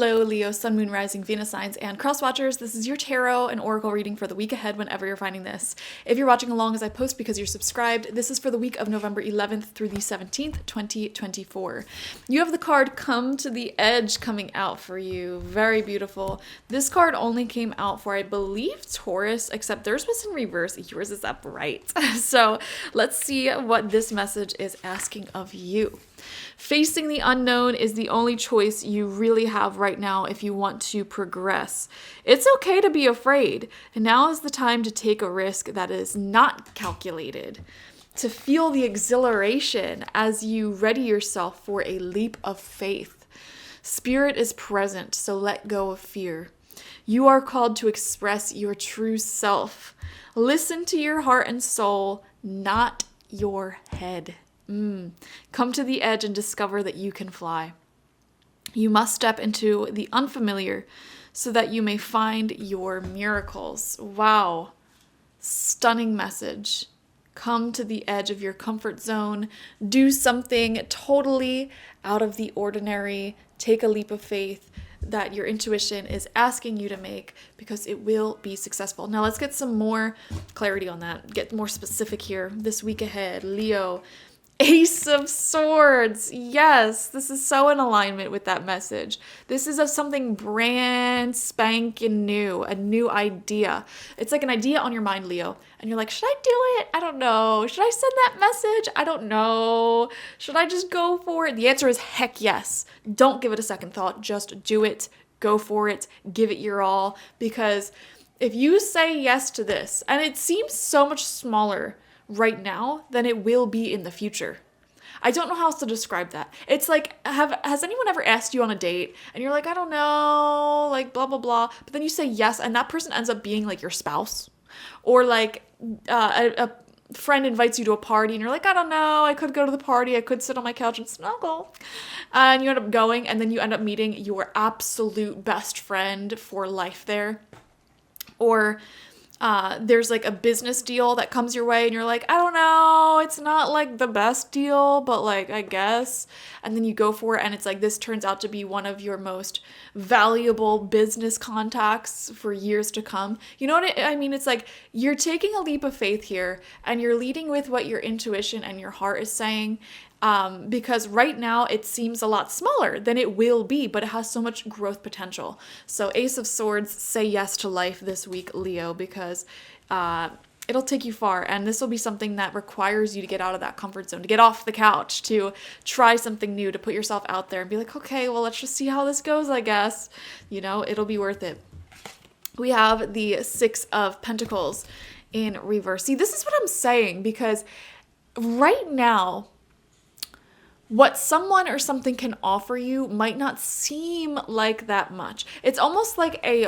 Hello, Leo, Sun, Moon, Rising, Venus signs, and cross watchers. This is your tarot and oracle reading for the week ahead whenever you're finding this. If you're watching along as I post because you're subscribed, this is for the week of November 11th through the 17th, 2024. You have the card Come to the Edge coming out for you. Very beautiful. This card only came out for, I believe, Taurus, except theirs was in reverse. Yours is upright. So let's see what this message is asking of you. Facing the unknown is the only choice you really have right now if you want to progress. It's okay to be afraid, and now is the time to take a risk that is not calculated, to feel the exhilaration as you ready yourself for a leap of faith. Spirit is present, so let go of fear. You are called to express your true self. Listen to your heart and soul, not your head. Come to the edge and discover that you can fly. You must step into the unfamiliar so that you may find your miracles. Wow. Stunning message. Come to the edge of your comfort zone. Do something totally out of the ordinary. Take a leap of faith that your intuition is asking you to make because it will be successful. Now let's get some more clarity on that. Get more specific here. This week ahead, Leo. Ace of Swords. Yes, this is so in alignment with that message. This is of something brand spanking new, a new idea. It's like an idea on your mind, Leo. And you're like, should I do it? I don't know. Should I send that message? I don't know. Should I just go for it? The answer is heck yes. Don't give it a second thought. Just do it. Go for it. Give it your all. Because if you say yes to this, and it seems so much smaller right now than it will be in the future. I don't know how else to describe that. It's like, has anyone ever asked you on a date and you're like, I don't know, like blah, blah, blah. But then you say yes and that person ends up being like your spouse. Or like a friend invites you to a party and you're like, I don't know, I could go to the party. I could sit on my couch and snuggle. And you end up going and then you end up meeting your absolute best friend for life there. Or there's like a business deal that comes your way and you're like, I don't know, it's not like the best deal, but like, I guess. And then you go for it and it's like, this turns out to be one of your most valuable business contacts for years to come. You know what I mean? It's like, you're taking a leap of faith here and you're leading with what your intuition and your heart is saying. Because right now it seems a lot smaller than it will be, but it has so much growth potential. So Ace of Swords, say yes to life this week, Leo, because it'll take you far. And this will be something that requires you to get out of that comfort zone, to get off the couch, to try something new, to put yourself out there and be like, okay, well, let's just see how this goes, I guess. You know, it'll be worth it. We have the Six of Pentacles in reverse. See, this is what I'm saying, because right now, what someone or something can offer you might not seem like that much. It's almost like a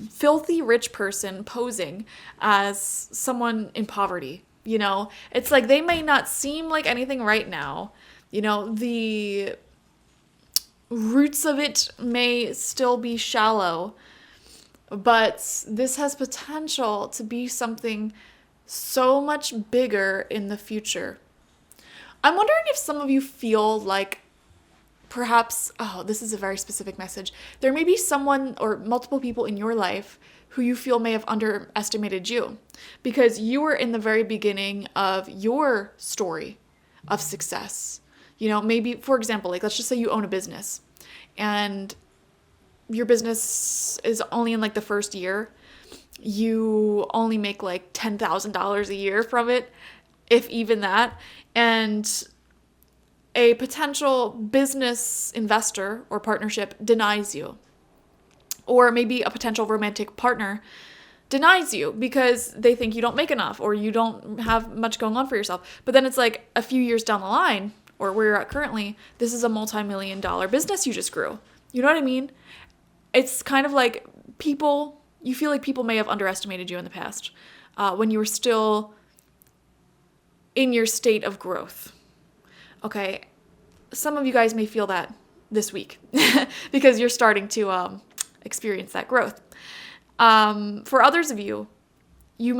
filthy rich person posing as someone in poverty, you know? It's like they may not seem like anything right now. You know, the roots of it may still be shallow, but this has potential to be something so much bigger in the future. I'm wondering if some of you feel like perhaps, this is a very specific message. There may be someone or multiple people in your life who you feel may have underestimated you because you were in the very beginning of your story of success. You know, maybe, for example, like let's just say you own a business and your business is only in like the first year. You only make like $10,000 a year from it, if even that. And a potential business investor or partnership denies you. Or maybe a potential romantic partner denies you because they think you don't make enough or you don't have much going on for yourself. But then it's like a few years down the line, or where you're at currently, this is a multi-million-dollar business you just grew. You know what I mean? It's kind of like you feel like people may have underestimated you in the past when you were still in your state of growth. Okay, some of you guys may feel that this week because you're starting to experience that growth. For others of you, you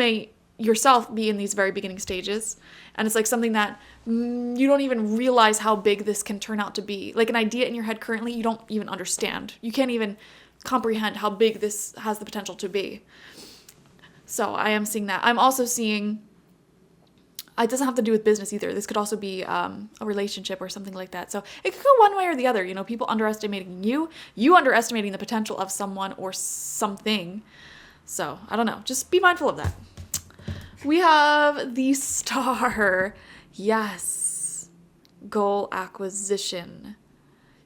yourself be in these very beginning stages. And it's like something that you don't even realize how big this can turn out to be. Like an idea in your head currently, you don't even understand. You can't even comprehend how big this has the potential to be. So I am seeing that. I'm also seeing, it doesn't have to do with business either. This could also be a relationship or something like that. So it could go one way or the other. People underestimating you underestimating the potential of someone or something. So I don't know. Just be mindful of that. We have the Star. Yes. Goal acquisition.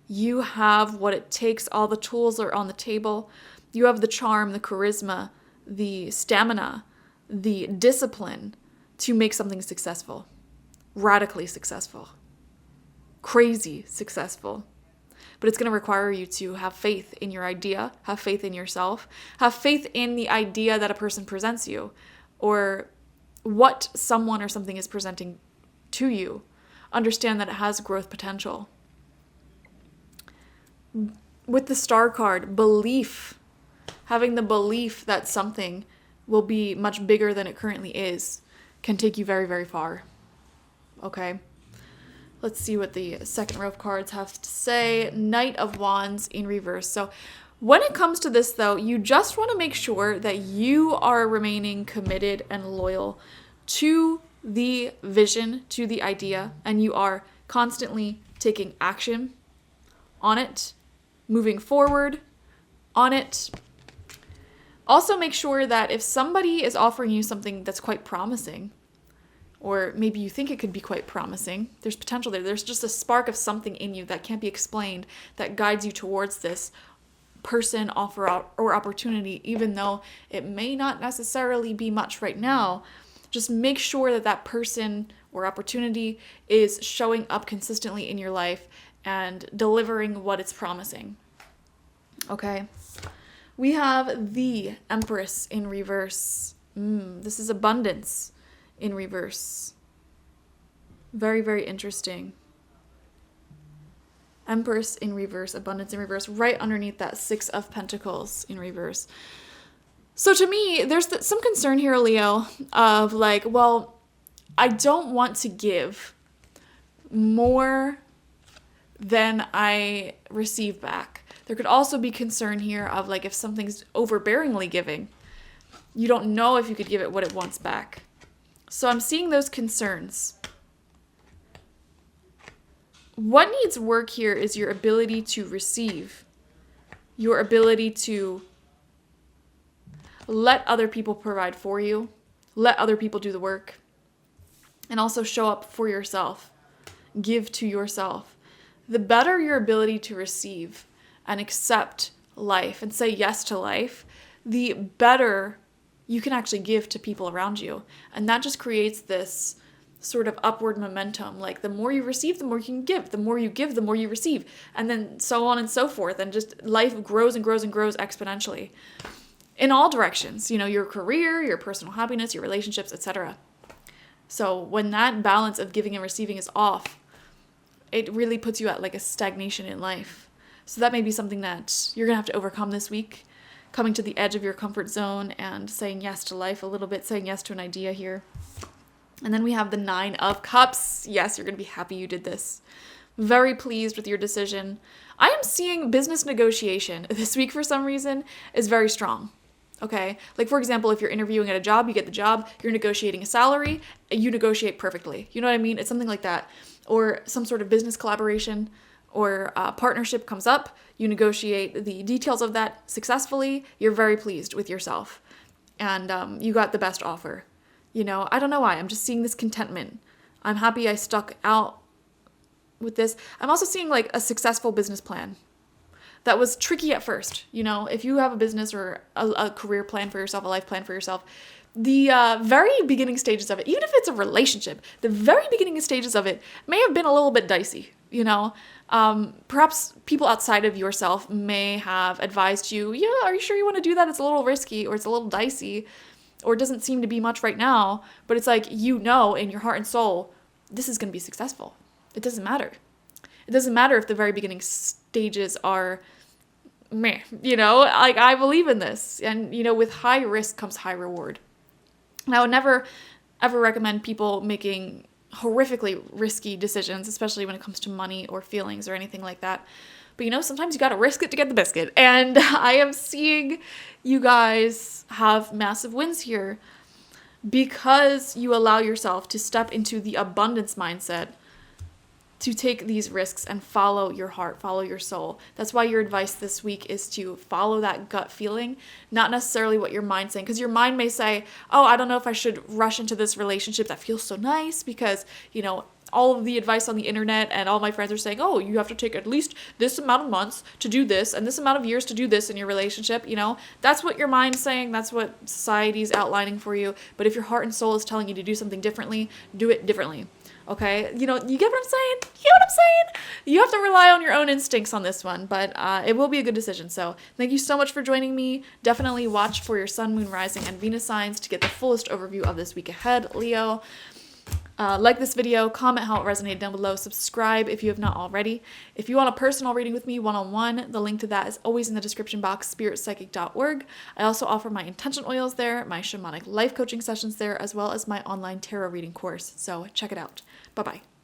You have what it takes. All the tools are on the table. You have the charm, the charisma, the stamina, the discipline to make something successful. Radically successful. Crazy successful. But it's going to require you to have faith in your idea, have faith in yourself, have faith in the idea that a person presents you, or what someone or something is presenting to you. Understand that it has growth potential. With the Star card, belief. Having the belief that something will be much bigger than it currently is can take you very, very far. Okay? Let's see what the second row of cards have to say. Knight of Wands in reverse. So when it comes to this, though, you just want to make sure that you are remaining committed and loyal to the vision, to the idea, and you are constantly taking action on it, moving forward on it. Also, make sure that if somebody is offering you something that's quite promising, or maybe you think it could be quite promising, there's potential there. There's just a spark of something in you that can't be explained that guides you towards this person, offer, or opportunity, even though it may not necessarily be much right now. Just make sure that that person or opportunity is showing up consistently in your life and delivering what it's promising. Okay? We have the Empress in reverse. This is abundance in reverse. Very, very interesting. Empress in reverse, abundance in reverse, right underneath that Six of Pentacles in reverse. So to me, there's some concern here, Leo, of like, well, I don't want to give more than I receive back. There could also be concern here of like if something's overbearingly giving, you don't know if you could give it what it wants back. So I'm seeing those concerns. What needs work here is your ability to receive, your ability to let other people provide for you, let other people do the work, and also show up for yourself, give to yourself. The better your ability to receive and accept life and say yes to life, the better you can actually give to people around you. And that just creates this sort of upward momentum. Like the more you receive, the more you can give. The more you give, the more you receive. And then so on and so forth. And just life grows and grows and grows exponentially in all directions. Your career, your personal happiness, your relationships, etc. So when that balance of giving and receiving is off, it really puts you at like a stagnation in life. So that may be something that you're going to have to overcome this week, coming to the edge of your comfort zone and saying yes to life a little bit, saying yes to an idea here. And then we have the Nine of Cups. Yes, you're going to be happy you did this. Very pleased with your decision. I am seeing business negotiation this week for some reason is very strong. Okay? Like, for example, if you're interviewing at a job, you get the job, you're negotiating a salary, you negotiate perfectly. You know what I mean? It's something like that. Or some sort of business collaboration or partnership comes up, you negotiate the details of that successfully, you're very pleased with yourself. And you got the best offer. I don't know why. I'm just seeing this contentment. I'm happy I stuck out with this. I'm also seeing like a successful business plan that was tricky at first. If you have a business or a career plan for yourself, a life plan for yourself, the very beginning stages of it, even if it's a relationship, the very beginning stages of it may have been a little bit dicey. Perhaps people outside of yourself may have advised you, are you sure you want to do that? It's a little risky, or it's a little dicey, or it doesn't seem to be much right now, but it's like, in your heart and soul, this is going to be successful. It doesn't matter. It doesn't matter if the very beginning stages are meh, like I believe in this. And, with high risk comes high reward. And I would never, ever recommend people making horrifically risky decisions, especially when it comes to money or feelings or anything like that. But sometimes you gotta risk it to get the biscuit. And I am seeing you guys have massive wins here because you allow yourself to step into the abundance mindset, to take these risks and follow your heart, follow your soul. That's why your advice this week is to follow that gut feeling, not necessarily what your mind's saying. Because your mind may say, oh, I don't know if I should rush into this relationship that feels so nice because, all of the advice on the internet and all my friends are saying, oh, you have to take at least this amount of months to do this and this amount of years to do this in your relationship. That's what your mind's saying. That's what society's outlining for you. But if your heart and soul is telling you to do something differently, do it differently. Okay, you get what I'm saying? You know what I'm saying? You have to rely on your own instincts on this one, but it will be a good decision. So thank you so much for joining me. Definitely watch for your sun, moon, rising, and Venus signs to get the fullest overview of this week ahead, Leo. Like this video, comment how it resonated down below, subscribe if you have not already. If you want a personal reading with me one-on-one, the link to that is always in the description box, spiritpsychic.org. I also offer my intention oils there, my shamanic life coaching sessions there, as well as my online tarot reading course. So check it out. Bye-bye.